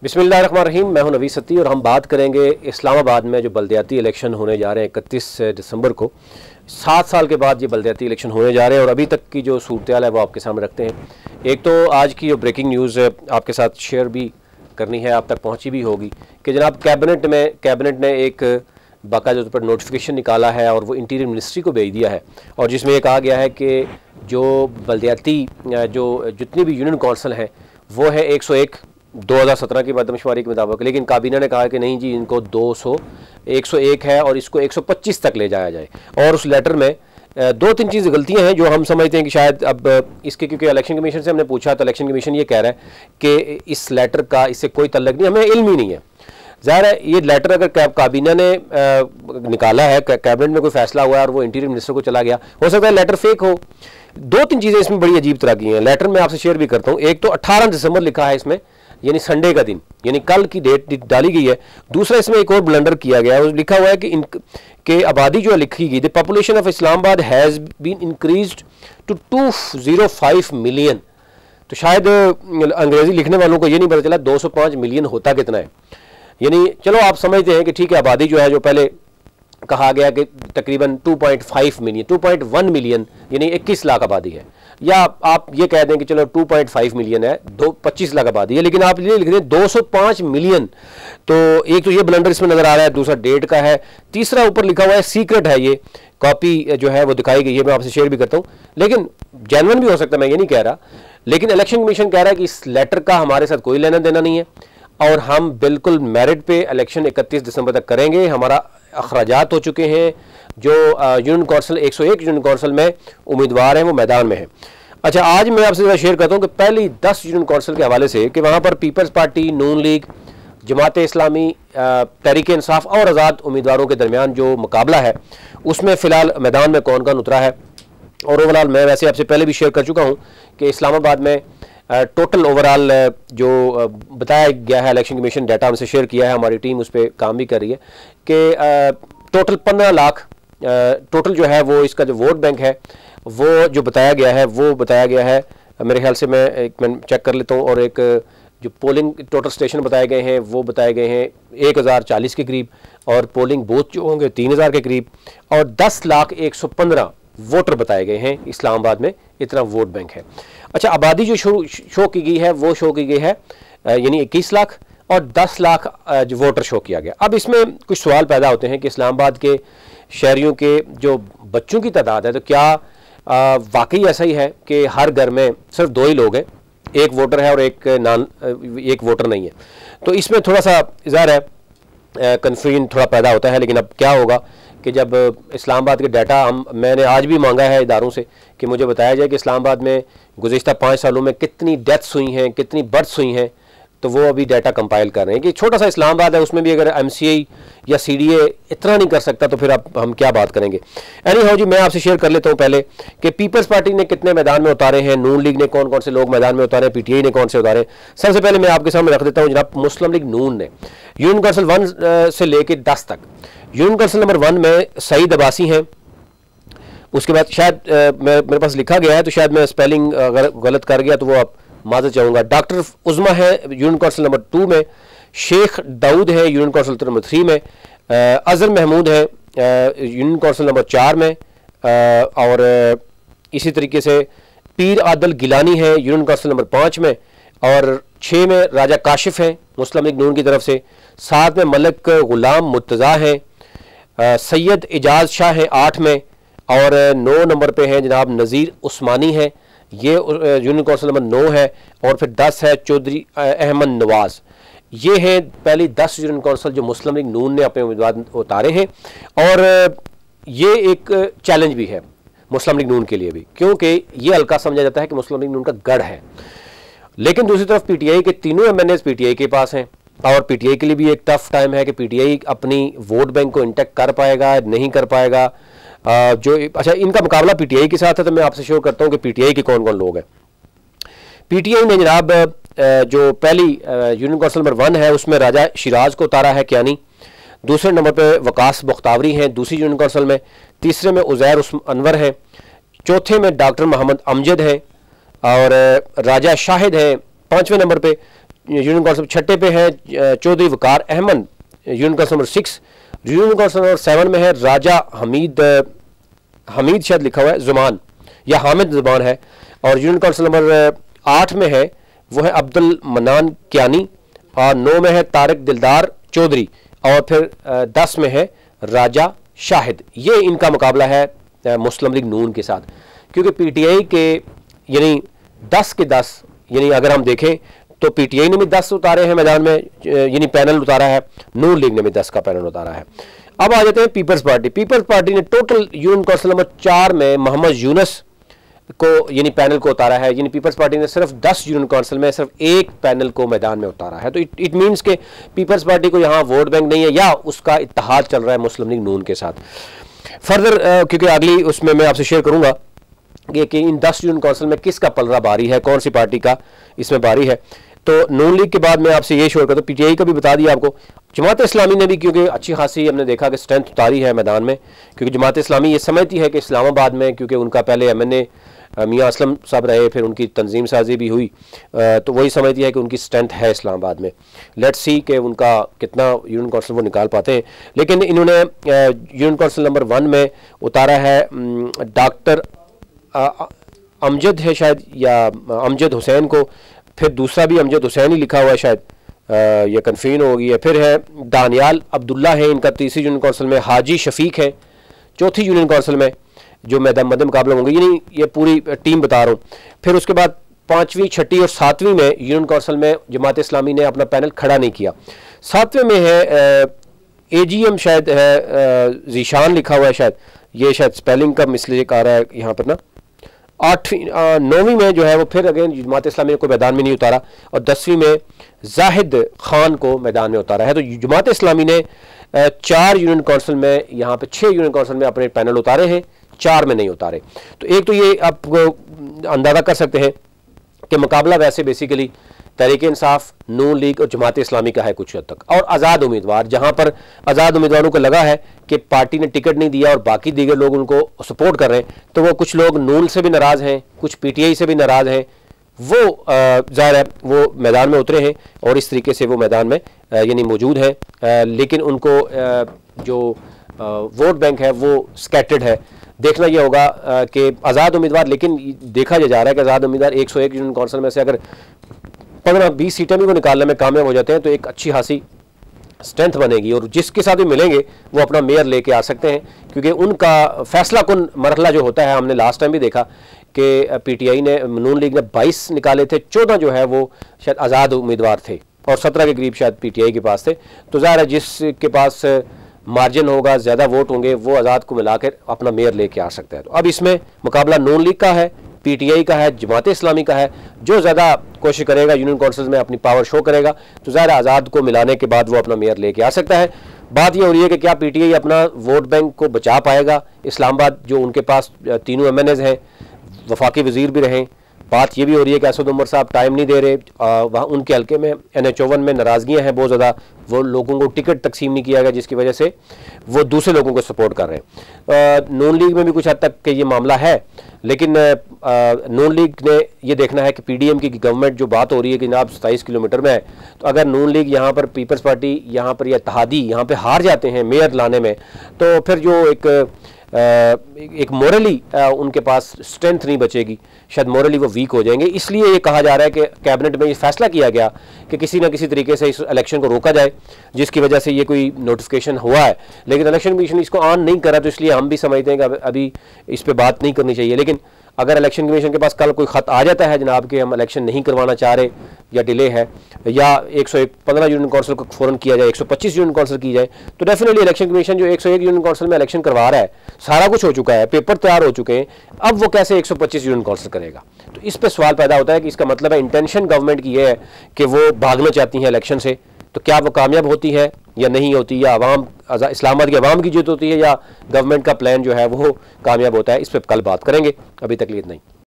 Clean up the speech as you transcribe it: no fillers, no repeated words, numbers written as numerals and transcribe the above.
बिस्मिल्लाहिर्रहमानिर्रहीम। मैं हूं नवीद सत्ती और हम बात करेंगे इस्लामाबाद में जो बल्दियाती इलेक्शन होने जा रहे हैं 31 दिसंबर को। 7 साल के बाद ये बल्दियाती इलेक्शन होने जा रहे हैं और अभी तक की जो सूरत-ए-हाल है वो आपके सामने रखते हैं। एक तो आज की जो ब्रेकिंग न्यूज़ आपके साथ शेयर भी करनी है, आप तक पहुँची भी होगी कि जनाब कैबिनेट ने एक बाकायदा पर नोटिफिकेशन निकाला है और वो इंटीरियर मिनिस्ट्री को भेज दिया है और जिसमें ये कहा गया है कि जो बल्दियाती जो जितनी भी यूनियन कौंसल हैं वो है 101 2017 की मरदमशुमारी के मुताबिक, लेकिन काबीना ने कहा कि नहीं जी, इनको 101 है और इसको 125 तक ले जाया जाए। और उस लेटर में 2-3 चीज़ गलतियां हैं जो हम समझते हैं कि शायद अब इसके, क्योंकि इलेक्शन कमीशन से हमने पूछा तो इलेक्शन कमीशन ये कह रहा है कि इस लेटर का इससे कोई तल्लुक नहीं, हमें इल्म ही नहीं है। ज़ाहिर है ये लेटर अगर काबीना ने निकाला है, कैबिनेट में कोई फैसला हुआ है और वो इंटीरियर मिनिस्टर को चला गया, हो सकता है लेटर फेक हो। 2-3 चीज़ें इसमें बड़ी अजीब तरह की हैं। लेटर में आपसे शेयर भी करता हूँ। एक तो 18 दिसंबर लिखा है इसमें, यानी संडे का दिन, यानी कल की डेट डाली गई है। दूसरा इसमें एक और ब्लंडर किया गया है, लिखा हुआ है कि इनके आबादी जो लिखी गई, the population of Islamabad has been increased to 205 million. तो शायद अंग्रेजी लिखने वालों को ये नहीं पता चला 205 मिलियन होता कितना है। यानी चलो आप समझते हैं कि ठीक है, आबादी जो है, जो पहले कहा गया कि तकरीबन 2.5 मिलियन 2.1 मिलियन यानी 21 लाख आबादी है, या आप ये कह दें कि चलो 2.5 मिलियन है, 25 लाख आबादी है, लेकिन आप ये लिख दें 205 मिलियन। तो एक तो ये ब्लंडर इसमें नजर आ रहा है, दूसरा डेट का है, तीसरा ऊपर लिखा हुआ है सीक्रेट है। ये कॉपी जो है वो दिखाई गई है, मैं आपसे शेयर भी करता हूँ, लेकिन जेन्युइन भी हो सकता है, मैं ये नहीं कह रहा। लेकिन इलेक्शन कमीशन कह रहा है कि इस लेटर का हमारे साथ कोई लेना देना नहीं है और हम बिल्कुल मेरिट पे इलेक्शन 31 दिसंबर तक करेंगे। हमारा अखराजात हो चुके हैं। जो यूनियन कौंसिल 101 यूनियन कौंसिल में उम्मीदवार हैं वो मैदान में हैं। अच्छा, आज मैं आपसे शेयर करता हूँ कि पहली 10 यूनियन कौंसिल के हवाले से कि वहाँ पर पीपल्स पार्टी, नून लीग, जमात इस्लामी, तहरीक इंसाफ और आज़ाद उम्मीदवारों के दरमियान जो मुकाबला है उसमें फ़िलहाल मैदान में कौन कौन उतरा है। और ओवरऑल मैं वैसे आपसे पहले भी शेयर कर चुका हूँ कि इस्लामाबाद में टोटल ओवरऑल जो बताया गया है, इलेक्शन कमीशन डाटा हमसे शेयर किया है, हमारी टीम उस पर काम भी कर रही है कि टोटल 15 लाख टोटल जो है वो इसका जो वोट बैंक है वो जो बताया गया है वो बताया गया है। मेरे ख्याल से मैं एक मिनट चेक कर लेता हूँ। और एक जो पोलिंग टोटल स्टेशन बताए गए हैं वो बताए गए हैं 1040 के करीब, और पोलिंग बूथ जो होंगे 3000 के करीब, और 10,115 वोटर बताए गए हैं इस्लामाबाद में। इतना वोट बैंक है। अच्छा, आबादी जो शो की गई है वो शो की गई है यानी 21 लाख और 10 लाख जो वोटर शो किया गया। अब इसमें कुछ सवाल पैदा होते हैं कि इस्लामाबाद के शहरियों के जो बच्चों की तादाद है, तो क्या वाकई ऐसा ही है कि हर घर में सिर्फ 2 ही लोग हैं, एक वोटर है और एक वोटर नहीं है। तो इसमें थोड़ा सा ज़ाहिर है कन्फ्यूजन थोड़ा पैदा होता है। लेकिन अब क्या होगा कि जब इस्लामाबाद के डाटा मैंने आज भी मांगा है इदारों से कि मुझे बताया जाए कि इस्लामाबाद में गुज़िश्ता 5 सालों में कितनी डेथ्स हुई हैं, कितनी बर्थ्स हुई हैं, तो वो अभी डाटा कंपाइल कर रहे हैं कि छोटा सा इस्लामाबाद है, उसमें भी अगर MCA या CDA इतना नहीं कर सकता तो फिर अब हम क्या बात करेंगे। एनीहाउ जी, मैं आपसे शेयर कर लेता हूँ पहले कि पीपल्स पार्टी ने कितने मैदान में उतारे हैं, नून लीग ने कौन कौन से लोग मैदान में उतारे हैं, PTI ने कौन से उतारे। सबसे पहले मैं आपके सामने रख देता हूँ जनाब, मुस्लिम लीग नून ने यूनियन कौंसिल 1 से लेकर 10 तक, यूनियन कौंसिल नंबर 1 में सईद अब्बासी हैं। उसके बाद शायद मेरे पास लिखा गया है तो शायद मैं स्पेलिंग अगर गलत कर गया तो वो आप माजर चाहूँगा। डॉक्टर उज़मा है यूनियन कौंसिल नंबर 2 में, शेख दाऊद है यूनियन कौंसिल नंबर 3 में, अजहर महमूद है यूनियन कौंसिल नंबर 4 में, और इसी तरीके से पीर आदल गिलानी है यूनियन कौंसिल नंबर 5 में, और 6 में राजा काशिफ है मुस्लिम लीग नून की तरफ से, 7 में मलिक गुलाम मुर्तज़ा हैं, सैयद एजाज शाह हैं 8 में, और 9 नंबर पे हैं जनाब नज़ीर उस्मानी है, ये यूनियन कौंसिल नंबर 9 है, और फिर 10 है चौधरी अहमद नवाज। ये हैं पहली 10 यूनियन कौंसिल जो मुस्लिम लीग नून ने अपने उम्मीदवार उतारे हैं। और ये एक चैलेंज भी है मुस्लिम लीग नून के लिए भी, क्योंकि ये हल्का समझा जाता है कि मुस्लिम लीग नून का गढ़ है। लेकिन दूसरी तरफ PTI के तीनों MNAs PTI के पास हैं, और PTI के लिए भी एक टफ टाइम है कि PTI अपनी वोट बैंक को इंटैक्ट कर पाएगा नहीं कर पाएगा। अच्छा, इनका मुकाबला PTI के साथ है, तो मैं आपसे शेयर करता हूँ कि PTI के कौन कौन लोग हैं। PTI ने जनाब जो पहली यूनियन कौंसिल नंबर 1 है उसमें राजा शिराज को उतारा है क्यानी, दूसरे नंबर पे वकास मुख्तावरी हैं दूसरी यूनियन कौंसिल में, तीसरे में उज़ैर अनवर हैं, चौथे में डॉक्टर मोहम्मद अमजद हैं, और राजा शाहिद हैं 5वें नंबर पे, यूनियन काउंसिल छठे पे है Chaudhary Waqar Ahmad, union council number 6। Union council number 7 में है राजा हमीद शायद लिखा हुआ है जुमान या हामिद जुबान है। और यूनियन काउंसिल नंबर 8 में है वो है अब्दुल मनान क्यानी, और 9 में है तारिक दिलदार चौधरी, और फिर 10 में है राजा शाहिद। ये इनका मुकाबला है मुस्लिम लीग नून के साथ, क्योंकि पीटीआई के यानी 10 के 10, यानी अगर हम देखें तो पीटीआई ने भी 10 उतारे हैं मैदान में, यानी पैनल उतारा है, नून लीग ने भी 10 का पैनल उतारा है। अब आ जाते हैं पीपल्स पार्टी। पीपल्स पार्टी ने टोटल यूनियन काउंसिल नंबर 4 में मोहम्मद यूनुस को यानी पैनल को उतारा है, यानी पीपल्स पार्टी ने सिर्फ 10 यूनियन काउंसिल में सिर्फ एक पैनल को मैदान में उतारा है। तो इट मीन्स के पीपल्स पार्टी को यहाँ वोट बैंक नहीं है, या उसका इत्तेहाद चल रहा है मुस्लिम लीग नून के साथ। फर्दर क्योंकि अगली उसमें मैं आपसे शेयर करूंगा कि इन 10 यूनियन काउंसिल में किसका पलड़ा भारी है, कौन सी पार्टी का इसमें भारी है। तो नून लीग के बाद मैं आपसे ये शेयर करता हूँ, पीटीआई का भी बता दिया आपको। जमात इस्लामी ने भी क्योंकि अच्छी खासी हमने देखा कि स्ट्रेंथ उतारी है मैदान में, क्योंकि जमात इस्लामी ये समझती है कि इस्लामाबाद में क्योंकि उनका पहले एमएनए मियाँ असलम साहब रहे, फिर उनकी तंजीम साजी भी हुई, तो वही समझती है कि उनकी स्ट्रेंथ है इस्लामाबाद में। लेट्स सी कि उनका कितना यूनियन काउंसिल वो निकाल पाते हैं। लेकिन इन्होंने यूनियन काउंसिल नंबर 1 में उतारा है डॉक्टर अमजद है शायद, या अमजद हुसैन को, फिर दूसरा भी अमजद हुसैन ही लिखा हुआ है शायद, ये कन्फीन होगी है। फिर है दानियाल अब्दुल्ला है इनका तीसरी यूनियन काउंसिल में, हाजी शफीक है चौथी यूनियन काउंसिल में जो मध्य मुकाबला होंगे, यानी ये पूरी टीम बता रहा हूँ। फिर उसके बाद 5वीं 6वीं और 7वीं में यूनियन काउंसिल में जमात इस्लामी ने अपना पैनल खड़ा नहीं किया। 7वें में है एजीएम शायद है, जीशान लिखा हुआ है शायद, ये शायद स्पेलिंग का मिस्टेक आ रहा है यहाँ पर ना। 9वीं में जो है वो फिर अगेन जमात इस्लामी को मैदान में नहीं उतारा, और 10वीं में जाहिद खान को मैदान में उतारा है। तो जमात इस्लामी ने 4 यूनियन काउंसिल में, यहाँ पे 6 यूनियन काउंसिल में अपने पैनल उतारे हैं, 4 में नहीं उतारे। तो एक तो ये आप अंदाज़ा कर सकते हैं कि मुकाबला वैसे बेसिकली तहरीक इंसाफ, नून लीग और जमात इस्लामी का है कुछ हद तक, और आज़ाद उम्मीदवार, जहां पर आज़ाद उम्मीदवारों को लगा है कि पार्टी ने टिकट नहीं दिया और बाकी दीगर लोग उनको सपोर्ट कर रहे हैं, तो वो कुछ लोग नून से भी नाराज़ हैं, कुछ पीटीआई से भी नाराज़ हैं, वो ज़ाहिर है वो मैदान में उतरे हैं और इस तरीके से वो मैदान में यानी मौजूद हैं। लेकिन उनको जो वोट बैंक है वो स्कैटर्ड है। देखना यह होगा कि आज़ाद उम्मीदवार, लेकिन देखा जा रहा है कि आज़ाद उम्मीदवार 101 यूनियन काउंसिल में से अगर 15-20 सीटें भी वो निकालने में कामयाब हो जाते हैं तो एक अच्छी खासी स्ट्रेंथ बनेगी, और जिसके साथ भी मिलेंगे वो अपना मेयर लेके आ सकते हैं, क्योंकि उनका फैसला कुन मरहला जो होता है, हमने लास्ट टाइम भी देखा कि पीटीआई ने, नून लीग ने 22 निकाले थे, 14 जो है वो शायद आज़ाद उम्मीदवार थे और 17 के करीब शायद पीटीआई के पास थे। तो ज़ाहिर है जिसके पास मार्जिन होगा, ज़्यादा वोट होंगे, वो आज़ाद को मिलाकर अपना मेयर लेके आ सकता है। तो अब इसमें मुकाबला नून लीग का है, पीटीआई का है, जमात इस्लामी का है। जो ज़्यादा कोशिश करेगा यूनियन काउंसिल में अपनी पावर शो करेगा, तो ज़ाहिर आज़ाद को मिलाने के बाद वो अपना मेयर लेके आ सकता है। बात ये हो रही है कि क्या पीटीआई अपना वोट बैंक को बचा पाएगा। इस्लामाबाद जो उनके पास तीनों एमएनएज हैं, वफाकी वज़ीर भी रहें, बात ये भी हो रही है कि असद उमर साहब टाइम नहीं दे रहे, वहाँ उनके हल्के में NH-51 में नाराज़गियाँ हैं बहुत ज़्यादा, वो लोगों को टिकट तकसीम नहीं किया गया, जिसकी वजह से वो दूसरे लोगों को सपोर्ट कर रहे हैं। नून लीग में भी कुछ हद तक के ये मामला है, लेकिन नून लीग ने ये देखना है कि पीडीएम की गवर्नमेंट जो बात हो रही है कि जनाब 27 किलोमीटर में है, तो अगर नून लीग यहाँ पर, पीपल्स पार्टी यहाँ पर या इत्तेहादी यहाँ पर हार जाते हैं मेयर लाने में, तो फिर जो एक मोरली उनके पास स्ट्रेंथ नहीं बचेगी, शायद मोरली वो वीक हो जाएंगे। इसलिए ये कहा जा रहा है कि कैबिनेट में ये फैसला किया गया कि किसी ना किसी तरीके से इस इलेक्शन को रोका जाए, जिसकी वजह से ये कोई नोटिफिकेशन हुआ है, लेकिन इलेक्शन कमीशन इसको ऑन नहीं करा। तो इसलिए हम भी समझते हैं कि अभी इस पर बात नहीं करनी चाहिए। लेकिन अगर इलेक्शन कमीशन के पास कल कोई ख़त आ जाता है जनाब कि हम इलेक्शन नहीं करवाना चाह रहे या डिले है, या 115 यूनियन काउंसिल को फ़ौरन किया जाए, 125 यूनियन काउंसिल की जाए, तो डेफिनेटली इलेक्शन कमीशन जो 101 यूनियन काउंसिल में इलेक्शन करवा रहा है, सारा कुछ हो चुका है, पेपर तैयार हो चुके हैं, अब वो कैसे 125 यूनियन काउंसिल करेगा। तो इस पर सवाल पैदा होता है कि इसका मतलब है इंटेंशन गवर्नमेंट की ये है कि वो भागना चाहती हैं इलेक्शन से। तो क्या वो कामयाब होती है या नहीं होती, या अवाम, इस्लामाबाद की अवाम की जीत होती है, या गवर्नमेंट का प्लान जो है वो कामयाब होता है। इस पर कल बात करेंगे, अभी तक इतना ही।